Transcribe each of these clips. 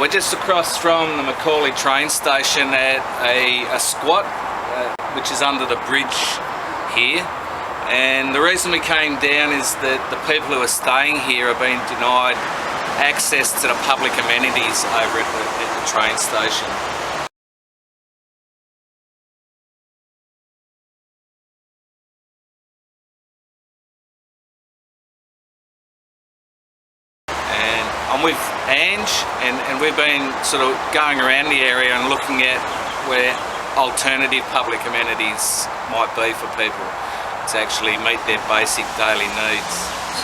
We're just across from the Macaulay train station at a squat, which is under the bridge here. And the reason we came down is that the people who are staying here are being denied access to the public amenities over at the train station. I'm with Ange, and we've been sort of going around the area and looking at where alternative public amenities might be for people to actually meet their basic daily needs.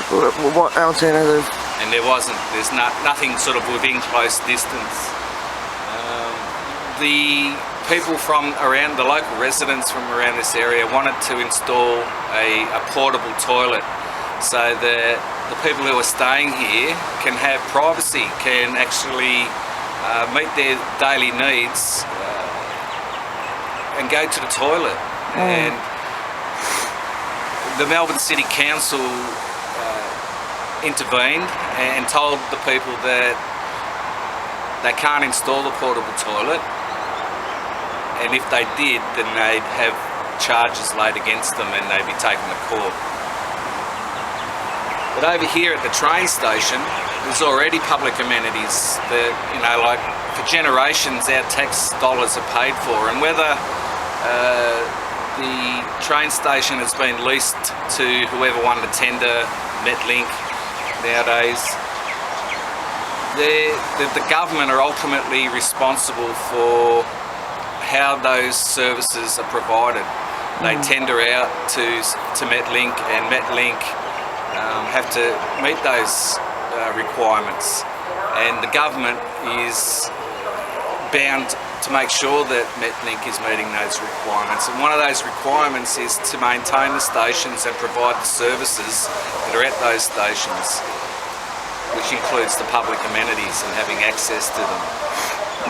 So what alternative? And there's nothing sort of within close distance. The people from around, the local residents from around this area wanted to install a portable toilet so that the people who are staying here can have privacy, can actually meet their daily needs and go to the toilet. And the Melbourne City Council intervened and told the people that they can't install the portable toilet, and if they did, then they'd have charges laid against them and they'd be taken to court. But over here at the train station, there's already public amenities that, you know, like for generations our tax dollars are paid for, and whether the train station has been leased to whoever won the tender, Metlink nowadays, the government are ultimately responsible for how those services are provided. They tender out to Metlink, and Metlink have to meet those requirements, and the government is bound to make sure that Metlink is meeting those requirements, and one of those requirements is to maintain the stations and provide the services that are at those stations, which includes the public amenities and having access to them.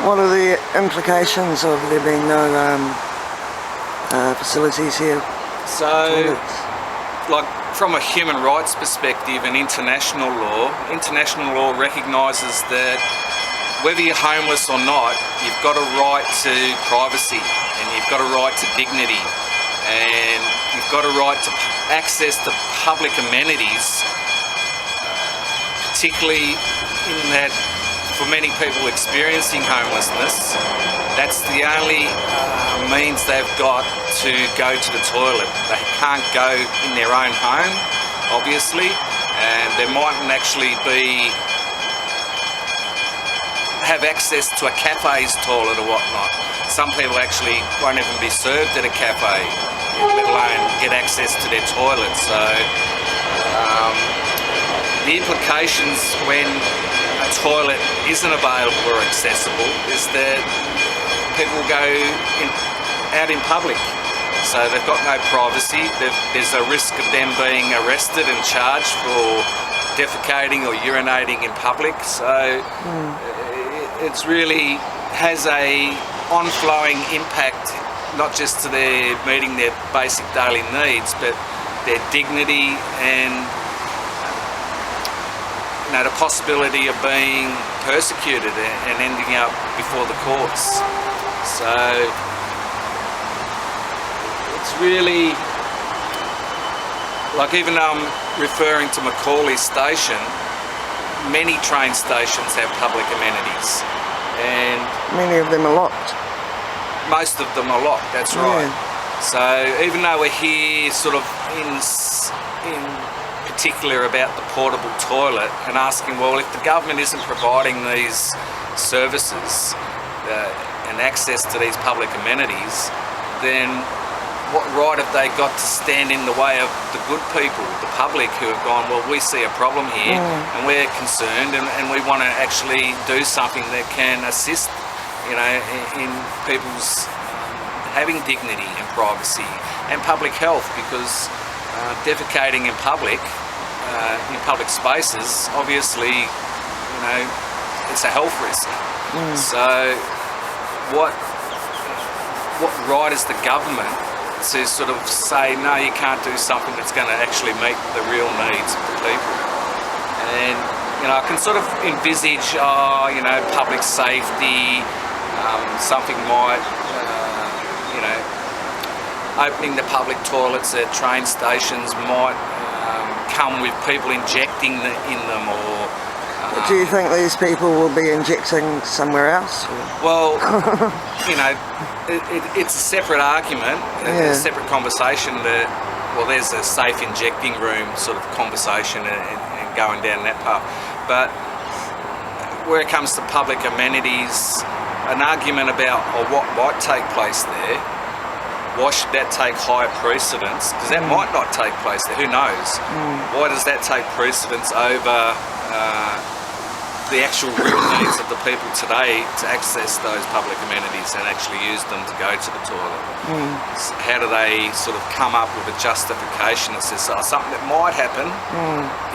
What are the implications of there being no facilities here? So, like, from a human rights perspective and international law recognises that whether you're homeless or not, you've got a right to privacy, and you've got a right to dignity, and you've got a right to access to public amenities, particularly in that for many people experiencing homelessness, that's the only means they've got to go to the toilet. They can't go in their own home, obviously, and there mightn't actually have access to a cafe's toilet or whatnot. Some people actually won't even be served at a cafe, let alone get access to their toilet. So the implications when a toilet isn't available or accessible is that people go out in public, so they've got no privacy. There's a risk of them being arrested and charged for defecating or urinating in public. So it's really has a on-flowing impact, not just to their meeting their basic daily needs, but their dignity and the possibility of being persecuted and ending up before the courts. So it's really, like, even though I'm referring to Macaulay station, many train stations have public amenities, and many of them are locked. Most of them are locked, that's right. So even though we're here sort of in particular about the portable toilet and asking, well, if the government isn't providing these services and access to these public amenities, then what right have they got to stand in the way of the good people, the public, who have gone, well, we see a problem here and we're concerned and we want to actually do something that can assist, you know, in people's having dignity and privacy and public health, because defecating in public spaces, obviously, you know, it's a health risk. So what right is the government to sort of say, no, you can't do something that's going to actually meet the real needs of the people? And, you I can sort of envisage, public safety, something might, opening the public toilets at train stations might come with people injecting in them, or... Do you think these people will be injecting somewhere else? Or? Well, it's a separate argument, a separate conversation that, well, there's a safe injecting room sort of conversation and going down that path. But where it comes to public amenities, an argument about what might take place there, why should that take higher precedence? Because that might not take place there, who knows? Why does that take precedence over the actual real needs of the people today to access those public amenities and actually use them to go to the toilet? How do they sort of come up with a justification that says something that might happen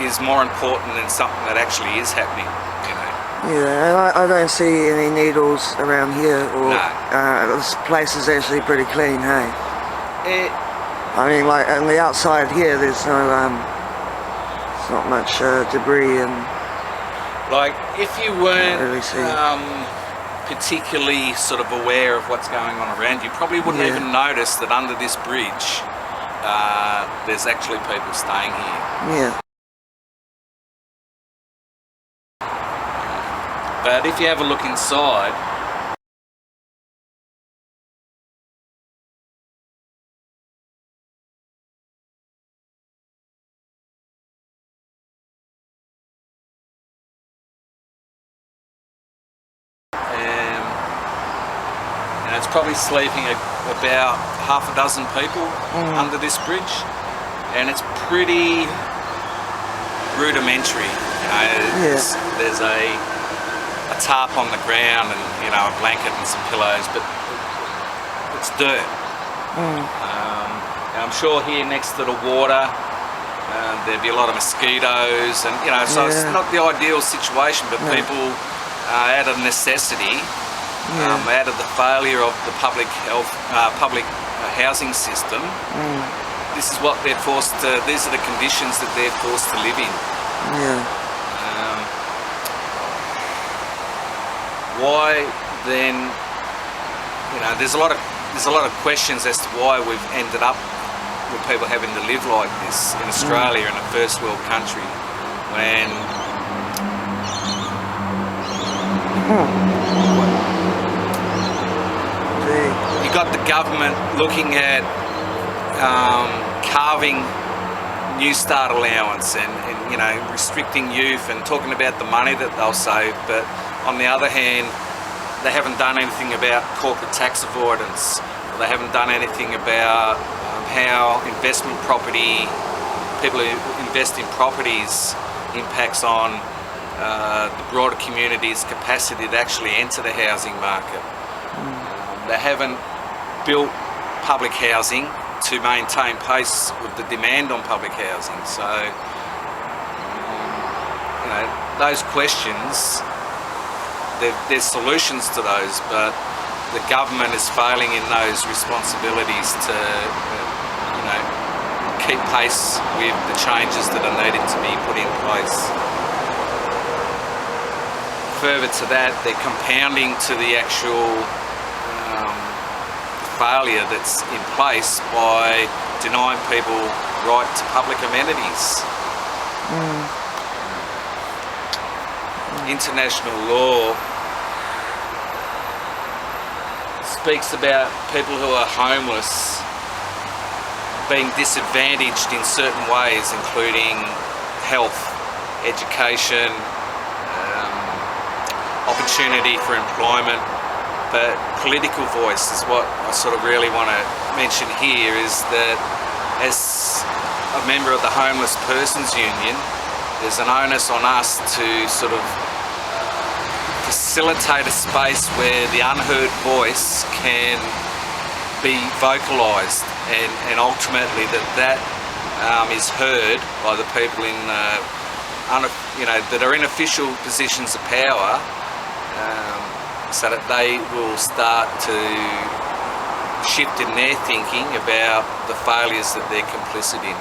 is more important than something that actually is happening? Yeah, I don't see any needles around here, or this place is actually pretty clean, hey? I mean, like on the outside here, there's no, it's not much debris and... Like, if you weren't really particularly sort of aware of what's going on around you, probably wouldn't even notice that under this bridge there's actually people staying here. Yeah. But if you have a look inside, it's probably sleeping about half a dozen people under this bridge, and it's pretty rudimentary. There's a tarp on the ground and a blanket and some pillows, but it's dirt. And I'm sure here next to the water there'd be a lot of mosquitoes, and so it's not the ideal situation, but people out of necessity, out of the failure of the public housing system, this is what they're forced to, these are the conditions that they're forced to live in. Why then, there's a lot of questions as to why we've ended up with people having to live like this in Australia, in a first world country, when you got the government looking at carving New Start allowance and restricting youth and talking about the money that they'll save, but on the other hand, they haven't done anything about corporate tax avoidance. They haven't done anything about how investment property, people who invest in properties, impacts on the broader community's capacity to actually enter the housing market. They haven't built public housing to maintain pace with the demand on public housing. So, those questions, there's solutions to those, but the government is failing in those responsibilities to, keep pace with the changes that are needed to be put in place. Further to that, they're compounding to the actual failure that's in place by denying people right to public amenities. International law speaks about people who are homeless being disadvantaged in certain ways, including health, education, opportunity for employment. But political voice is what I sort of really want to mention here, is that as a member of the Homeless Persons Union, there's an onus on us to sort of facilitate a space where the unheard voice can be vocalised, and ultimately that is heard by the people in that are in official positions of power, so that they will start to shift in their thinking about the failures that they're complicit in.